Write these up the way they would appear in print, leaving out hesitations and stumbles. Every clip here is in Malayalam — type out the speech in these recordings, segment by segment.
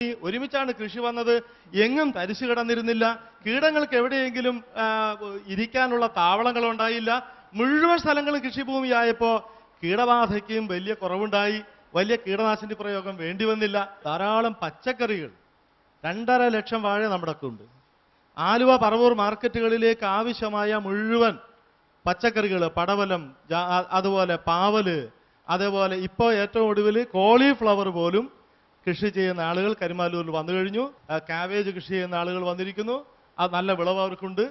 ഒരുമിച്ചാണ് കൃഷി വന്നത്. എങ്ങും തരിശു കിടന്നിരുന്നില്ല. കീടങ്ങൾക്ക് എവിടെയെങ്കിലും ഇരിക്കാനുള്ള താവളങ്ങൾ ഉണ്ടായില്ല. മുഴുവൻ സ്ഥലങ്ങളും കൃഷിഭൂമിയായപ്പോൾ കീടബാധയ്ക്കും വലിയ കുറവുണ്ടായി. വലിയ കീടനാശിനി പ്രയോഗം വേണ്ടി വന്നില്ല. ധാരാളം പച്ചക്കറികൾ 2.5 ലക്ഷം വാഴ നമ്മുടെ ഉണ്ട്. ആലുവ പറവൂർ മാർക്കറ്റുകളിലേക്ക് ആവശ്യമായ മുഴുവൻ പച്ചക്കറികൾ, പടവലം, അതുപോലെ പാവല്, അതേപോലെ ഇപ്പോൾ ഏറ്റവും ഒടുവിൽ കോളിഫ്ലവർ പോലും കൃഷി ചെയ്യുന്ന ആളുകൾ കരിമാലൂരിൽ വന്നു കഴിഞ്ഞു. കാവേജ് കൃഷി ചെയ്യുന്ന ആളുകൾ വന്നിരിക്കുന്നു. അത് നല്ല വിളവ് അവർക്കുണ്ട്.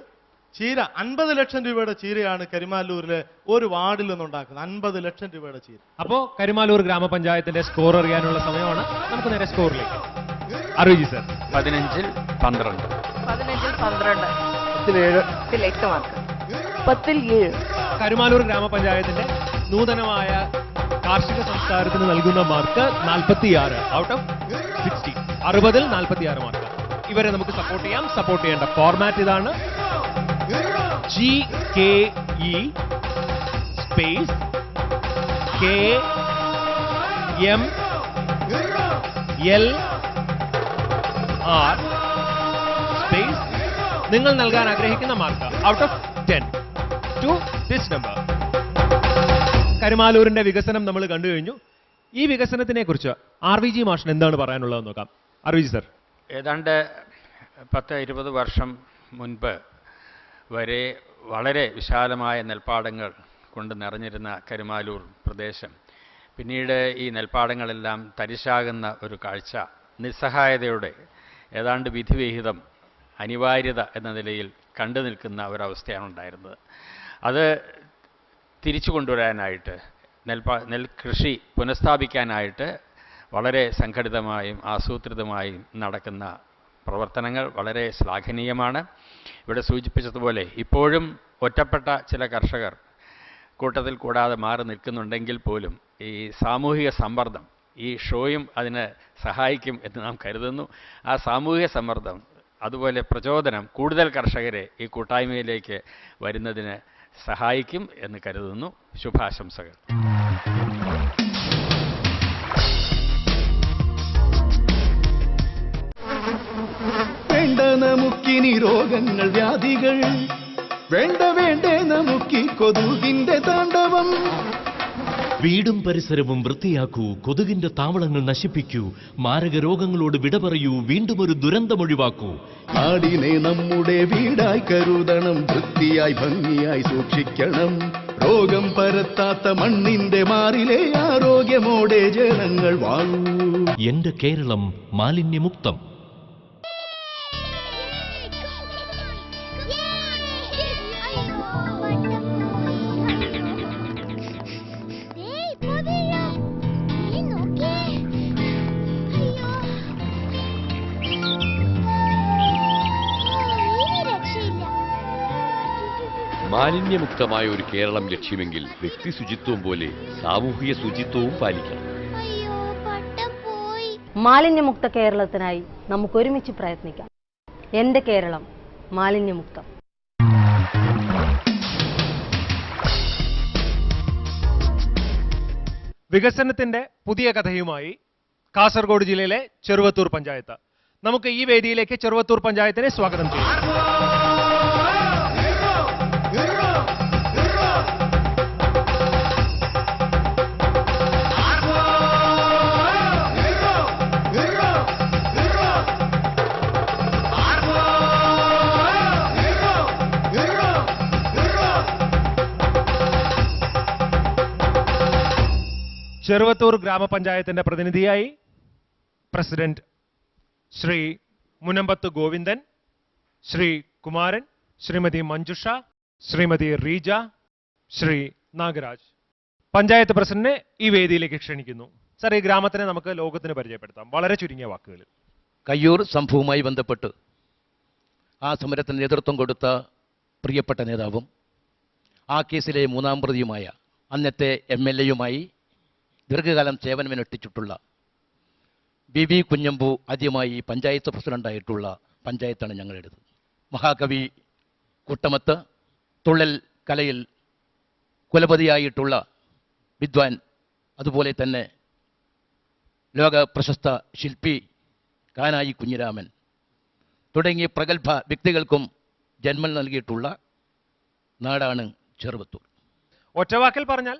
ചീര 50 ലക്ഷം രൂപയുടെ ചീരയാണ് കരിമാലൂരിലെ ഒരു വാർഡിൽ നിന്നുണ്ടാക്കുന്നത്. 50 ലക്ഷം രൂപയുടെ ചീര. അപ്പോൾ കരിമാലൂർ ഗ്രാമപഞ്ചായത്തിന്റെ സ്കോർ അറിയാനുള്ള സമയമാണ്. നമുക്ക് നേരെ സ്കോറിലേക്ക്. അറുജി സർ. 15-12. 15-12. 10-8 മാർക്ക്. 10-7. കരുമാലൂർ ഗ്രാമപഞ്ചായത്തിന്റെ നൂതനമായ കാർഷിക സംസ്കാരത്തിന് നൽകുന്ന മാർക്ക് 46 ഔട്ട് ഓഫ് 60. 60-ൽ 46 മാർക്ക്. ഇവരെ നമുക്ക് സപ്പോർട്ട് ചെയ്യാം. സപ്പോർട്ട് ചെയ്യേണ്ട ഫോർമാറ്റ് ഇതാണ്: GKE സ്പേസ് KMLR സ്പേസ് നിങ്ങൾ നൽകാൻ ആഗ്രഹിക്കുന്ന mark out of 10 to this number. കരുമാലൂരിന്റെ വികസനം നമ്മൾ കണ്ടു കഴിഞ്ഞു. ഈ വികസനത്തിനെ കുറിച്ച് RVG മാഷിന് എന്താണ് പറയാനുള്ളതെന്ന് നോക്കാം. RVG sir. ഏതാണ്ട് 10-20 വർഷം മുൻപ് വരെ വളരെ വിശാലമായ നെൽപ്പാടങ്ങൾ കൊണ്ട് നിറഞ്ഞിരുന്ന കരുമാലൂർ പ്രദേശം പിന്നീട് ഈ നെൽപ്പാടങ്ങളെല്ലാം തരിശാകുന്ന ഒരു കാഴ്ച നിസ്സഹായതയുടെ ഏതാണ്ട് വിധിവിഹിതം അനിവാര്യത എന്ന നിലയിൽ കണ്ടു നിൽക്കുന്ന ഒരവസ്ഥയാണ് ഉണ്ടായിരുന്നത്. അത് തിരിച്ചു കൊണ്ടുവരാനായിട്ട് നെൽകൃഷി പുനഃസ്ഥാപിക്കാനായിട്ട് വളരെ സംഘടിതമായും ആസൂത്രിതമായും നടക്കുന്ന പ്രവർത്തനങ്ങൾ വളരെ ശ്ലാഘനീയമാണ്. ഇവിടെ സൂചിപ്പിച്ചതുപോലെ ഇപ്പോഴും ഒറ്റപ്പെട്ട ചില കർഷകർ കൂട്ടത്തിൽ കൂടാതെ മാറി നിൽക്കുന്നുണ്ടെങ്കിൽ പോലും ഈ സാമൂഹിക സമ്മർദ്ദം, ഈ ഷോയും അതിന് സഹായിക്കും എന്ന് നാം കരുതുന്നു. ആ സാമൂഹിക സമ്മർദ്ദം, അതുപോലെ പ്രചോദനം കൂടുതൽ കർഷകരെ ഈ കൂട്ടായ്മയിലേക്ക് വരുന്നതിന് സഹായിക്കും എന്ന് കരുതുന്നു. ശുഭാശംസകൾ. വേണ്ട നമുക്കിനി രോഗങ്ങൾ, വ്യാധികൾ വേണ്ടേ നമുക്കി കൊതുകിന്റെ താണ്ഡവം. വീടും പരിസരവും വൃത്തിയാക്കൂ, കൊതുകിന്റെ താവളങ്ങൾ നശിപ്പിക്കൂ, മാരക രോഗങ്ങളോട് വിട പറയൂ, വീണ്ടും ഒരു ദുരന്തമൊഴിവാക്കൂ. നാടിനെ നമ്മുടെ വീടായി കരുതണം, വൃത്തിയായി ഭംഗിയായി സൂക്ഷിക്കണം. രോഗം പരത്താത്ത മണ്ണിന്റെ മാറിലെ ആരോഗ്യമോടെ ജനങ്ങൾ വാഴൂ. എന്റെ കേരളം മാലിന്യമുക്തം. മാലിന്യമുക്തമായ ഒരു കേരളം ലക്ഷ്യമെങ്കിൽ വ്യക്തി ശുചിത്വം പോലെ സാമൂഹിക ശുചിത്വവും പാലിക്കണം. മാലിന്യമുക്ത കേരളത്തിനായി നമുക്ക് ഒരുമിച്ച് പ്രയത്നിക്കാം. എന്റെ കേരളം മാലിന്യമുക്തം. വികസനത്തിന്റെ പുതിയ കഥയുമായി കാസർഗോഡ് ജില്ലയിലെ ചെറുവത്തൂർ പഞ്ചായത്ത്. നമുക്ക് ഈ വേദിയിലേക്ക് ചെറുവത്തൂർ പഞ്ചായത്തിനെ സ്വാഗതം ചെയ്യാം. ചെറുവത്തൂർ ഗ്രാമപഞ്ചായത്തിന്റെ പ്രതിനിധിയായി പ്രസിഡന്റ് ശ്രീ മുനമ്പത്ത് ഗോവിന്ദൻ, ശ്രീ കുമാരൻ, ശ്രീമതി മഞ്ജുഷ, ശ്രീമതി റീജ, ശ്രീ നാഗരാജ്. പഞ്ചായത്ത് പ്രസിഡന്റിനെ ഈ വേദിയിലേക്ക് ക്ഷണിക്കുന്നു. സർ, ഈ ഗ്രാമത്തിനെ നമുക്ക് ലോകത്തിന് പരിചയപ്പെടുത്താം വളരെ ചുരുങ്ങിയ വാക്കുകളിൽ. കയ്യൂർ സംഭവവുമായി ബന്ധപ്പെട്ട് ആ സമരത്തിന് നേതൃത്വം കൊടുത്ത പ്രിയപ്പെട്ട നേതാവും ആ കേസിലെ 3ാം പ്രതിയുമായ അന്നത്തെ MLA-യുമായി ദീർഘകാലം സേവനമനുഷ്ഠിച്ചിട്ടുള്ള BB കുഞ്ഞമ്പു ആദ്യമായി പഞ്ചായത്ത് പ്രസിഡന്റായിട്ടുള്ള പഞ്ചായത്താണ് ഞങ്ങളുടേത്. മഹാകവി കുട്ടമത്ത്, തുള്ളൽ കലയിൽ കുലപതിയായിട്ടുള്ള വിദ്വാൻ, അതുപോലെ തന്നെ ലോക പ്രശസ്ത ശില്പി കാനായി കുഞ്ഞിരാമൻ തുടങ്ങിയ പ്രഗത്ഭ വ്യക്തികൾക്കും ജന്മം നൽകിയിട്ടുള്ള നാടാണ് ചെറുവത്തൂർ. ഒറ്റവാക്കിൽ പറഞ്ഞാൽ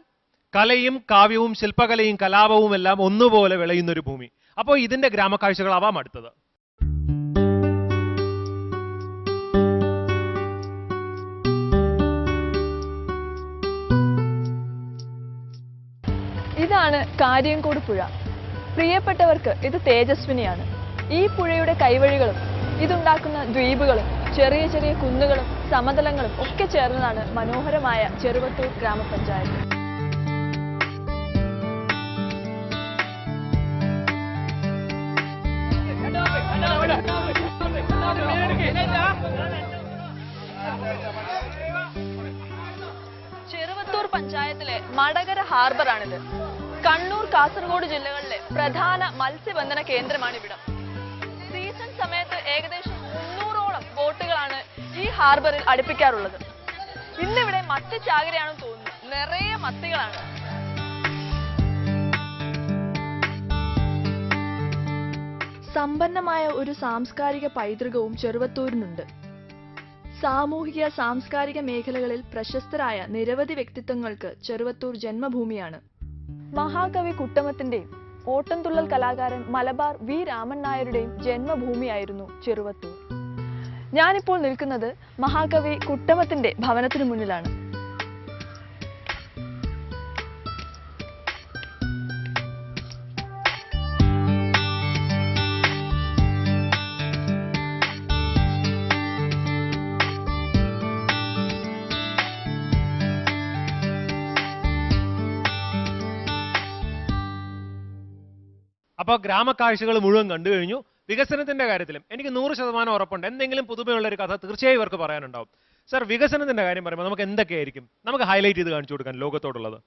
കലയും കാവ്യവും ശില്പകലയും കലാപവും എല്ലാം ഒന്നുപോലെ വിളയുന്നൊരു ഭൂമി. അപ്പോൾ ഇതിന്റെ ഗ്രാമക്കാഴ്ചകളാവാം അടുത്തത്. ഇതാണ് കാര്യംകോട് പുഴ. പ്രിയപ്പെട്ടവർക്ക് ഇത് തേജസ്വിനിയാണ്. ഈ പുഴയുടെ കൈവഴികളും ഇതുണ്ടാക്കുന്ന ദ്വീപുകളും ചെറിയ ചെറിയ കുന്നുകളും സമതലങ്ങളും ഒക്കെ ചേർന്നതാണ് മനോഹരമായ ചെറുവത്തൂർ ഗ്രാമപഞ്ചായത്ത്. ചെറുവത്തൂർ പഞ്ചായത്തിലെ മടകര ഹാർബറാണിത്. കണ്ണൂർ, കാസർഗോഡ് ജില്ലകളിലെ പ്രധാന മത്സ്യബന്ധന കേന്ദ്രമാണ് ഇവിടം. സീസൺ സമയത്ത് ഏകദേശം 300ഓളം ബോട്ടുകളാണ് ഈ ഹാർബറിൽ അടുപ്പിക്കാറുള്ളത്. ഇന്നിവിടെ മത്തി ചാകരയാണെന്ന് തോന്നുന്നു. നിറയെ മത്തികളാണ്. സമ്പന്നമായ ഒരു സാംസ്കാരിക പൈതൃകവും ചെറുവത്തൂരിനുണ്ട്. സാമൂഹിക സാംസ്കാരിക മേഖലകളിൽ പ്രശസ്തരായ നിരവധി വ്യക്തിത്വങ്ങൾക്ക് ചെറുവത്തൂർ ജന്മഭൂമിയാണ്. മഹാകവി കുട്ടമത്തിന്റെയും ഓട്ടംതുള്ളൽ കലാകാരൻ മലബാർ വി രാമൻ നായരുടെയും ജന്മഭൂമിയായിരുന്നു ചെറുവത്തൂർ. ഞാനിപ്പോൾ നിൽക്കുന്നത് മഹാകവി കുട്ടമത്തിന്റെ ഭവനത്തിനു മുന്നിലാണ്. അപ്പോൾ ഗ്രാമക്കാഴ്ചകൾ മുഴുവൻ കണ്ടു കഴിഞ്ഞു. വികസനത്തിന്റെ കാര്യത്തിലും എനിക്ക് 100% ഉറപ്പുണ്ട് എന്തെങ്കിലും പുതുമയുള്ള ഒരു കഥ തീർച്ചയായും ഇവർക്ക് പറയാനുണ്ടാവും. സർ, വികസനത്തിന്റെ കാര്യം പറയുമ്പോൾ നമുക്ക് എന്തൊക്കെയായിരിക്കും നമുക്ക് ഹൈലൈറ്റ് ചെയ്ത് കാണിച്ചു കൊടുക്കാൻ ലോകത്തോടുള്ളത്?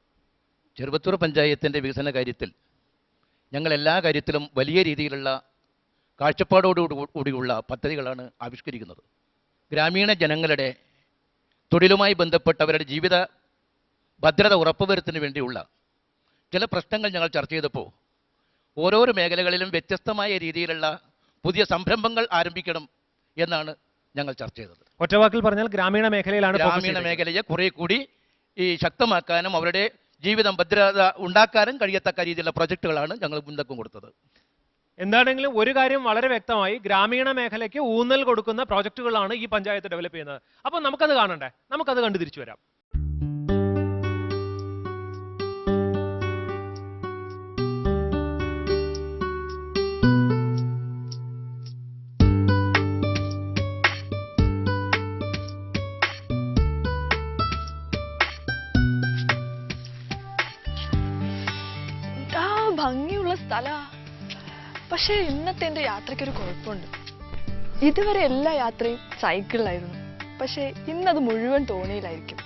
ചെറുവത്തൂർ പഞ്ചായത്തിൻ്റെ വികസന കാര്യത്തിൽ ഞങ്ങൾ എല്ലാ കാര്യത്തിലും വലിയ രീതിയിലുള്ള കാഴ്ചപ്പാടോടുകൂടിയുള്ള പദ്ധതികളാണ് ആവിഷ്കരിക്കുന്നത്. ഗ്രാമീണ ജനങ്ങളുടെ തൊഴിലുമായി ബന്ധപ്പെട്ടവരുടെ ജീവിത ഭദ്രത ഉറപ്പുവരുത്തുന്നതിന് വേണ്ടിയുള്ള ചില പ്രശ്നങ്ങൾ ഞങ്ങൾ ചർച്ച ചെയ്തപ്പോൾ ഓരോരോ മേഖലകളിലും വ്യത്യസ്തമായ രീതിയിലുള്ള പുതിയ സംരംഭങ്ങൾ ആരംഭിക്കണം എന്നാണ് ഞങ്ങൾ ചർച്ച ചെയ്തത്. ഒറ്റവാക്കിൽ പറഞ്ഞാൽ ഗ്രാമീണ മേഖലയെ കുറെ കൂടി ഈ ശക്തമാക്കാനും അവരുടെ ജീവിതം ഭദ്രത ഉണ്ടാക്കാനും കഴിയത്തക്ക രീതിയിലുള്ള പ്രൊജക്ടുകളാണ് ഞങ്ങൾ മുൻതക്കം കൊടുത്തത്. എന്താണെങ്കിലും ഒരു കാര്യം വളരെ വ്യക്തമായി, ഗ്രാമീണ മേഖലയ്ക്ക് ഊന്നൽ കൊടുക്കുന്ന പ്രോജക്റ്റുകളാണ് ഈ പഞ്ചായത്ത് ഡെവലപ്പ് ചെയ്യുന്നത്. അപ്പോൾ നമുക്കത് കാണണ്ടേ? നമുക്കത് കണ്ടു തിരിച്ചു വരാം. ഭംഗിയുള്ള സ്ഥല. പക്ഷേ ഇന്നത്തെ എൻ്റെ യാത്രയ്ക്കൊരു കുഴപ്പമുണ്ട്. ഇതുവരെ എല്ലാ യാത്രയും സൈക്കിളിലായിരുന്നു. പക്ഷേ ഇന്നത് മുഴുവൻ തോണിയിലായിരിക്കും.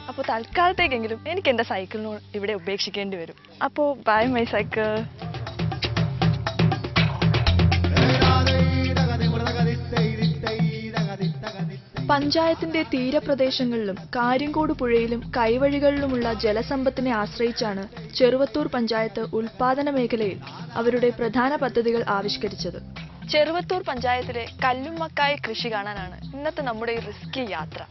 അപ്പോൾ തൽക്കാലത്തേക്കെങ്കിലും എനിക്ക് എൻ്റെ സൈക്കിളിനോട് ഇവിടെ ഉപേക്ഷിക്കേണ്ടി വരും. അപ്പോൾ ബൈ മൈ സൈക്കിൾ. പഞ്ചായത്തിന്റെ തീരപ്രദേശങ്ങളിലും കാര്യംകോട് പുഴയിലും കൈവഴികളിലുമുള്ള ജലസമ്പത്തിനെ ആശ്രയിച്ചാണ് ചെറുവത്തൂർ പഞ്ചായത്ത് ഉൽപാദന മേഖലയിൽ അവരുടെ പ്രധാന പദ്ധതികൾ ആവിഷ്കരിച്ചത്. ചെറുവത്തൂർ പഞ്ചായത്തിലെ കല്ലുമ്മക്കായ കൃഷി കാണാനാണ് ഇന്നത്തെ നമ്മുടെ ഈ റിസ്കി യാത്ര.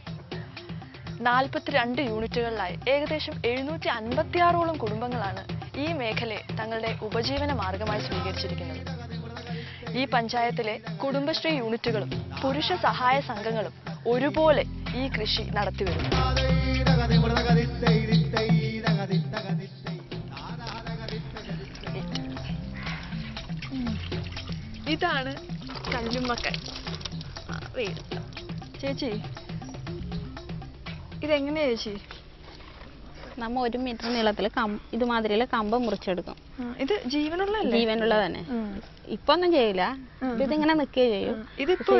42 യൂണിറ്റുകളിലായി ഏകദേശം 756ഓളം കുടുംബങ്ങളാണ് ഈ മേഖലയെ തങ്ങളുടെ ഉപജീവന മാർഗമായി സ്വീകരിച്ചിരിക്കുന്നത്. ഈ പഞ്ചായത്തിലെ കുടുംബശ്രീ യൂണിറ്റുകളും പുരുഷ സഹായ സംഘങ്ങളും ഒരുപോലെ ഈ കൃഷി നടത്തിവരുന്നു. ഇതാണ് കല്ലുമ്മക്കായ. ചേച്ചി, ഇതെങ്ങനെയാ ചേച്ചി? നമ്മ 1 മീറ്റർ നീളത്തിൽ ഇതുമാതിരിയുള്ള കമ്പ് മുറിച്ചെടുക്കും. ഇത് ജീവനുള്ള തന്നെ. ഇപ്പൊ ഒന്നും ചെയ്യില്ല, ഇതിങ്ങനെ നിൽക്കുകയും ചെയ്യും. ഇതിപ്പോ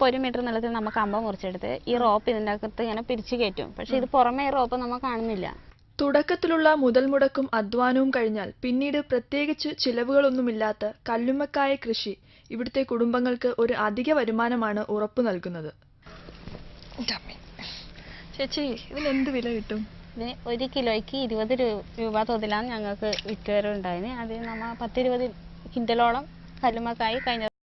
1 മീറ്റർ നീളത്തിൽ നമ്മ കമ്പ് മുറിച്ചെടുത്ത് ഈ റോപ്പ് ഇതിന്റെ അകത്ത് ഇങ്ങനെ പിരിച്ചു കയറ്റും. പക്ഷെ ഇത് പുറമേ റോപ്പ് നമ്മ കാണുന്നില്ല. തുടക്കത്തിലുള്ള മുതൽ മുടക്കും അധ്വാനവും കഴിഞ്ഞാൽ പിന്നീട് പ്രത്യേകിച്ച് ചിലവുകളൊന്നുമില്ലാത്ത കല്ലുമ്മക്കായ കൃഷി ഇവിടുത്തെ കുടുംബങ്ങൾക്ക് ഒരു അധിക വരുമാനമാണ് ഉറപ്പു നൽകുന്നത്. ചേച്ചി, ഇതിന് എന്ത് വില കിട്ടും? ഇതിന് 1 കിലോയ്ക്ക് 20 രൂപ തോതിലാണ് ഞങ്ങൾക്ക് വിറ്റുവരവുണ്ടായിന്. അത് നമ്മ 10-20 കിൻഡലോളം കല്ലുമ്മക്കായി കഴിഞ്ഞ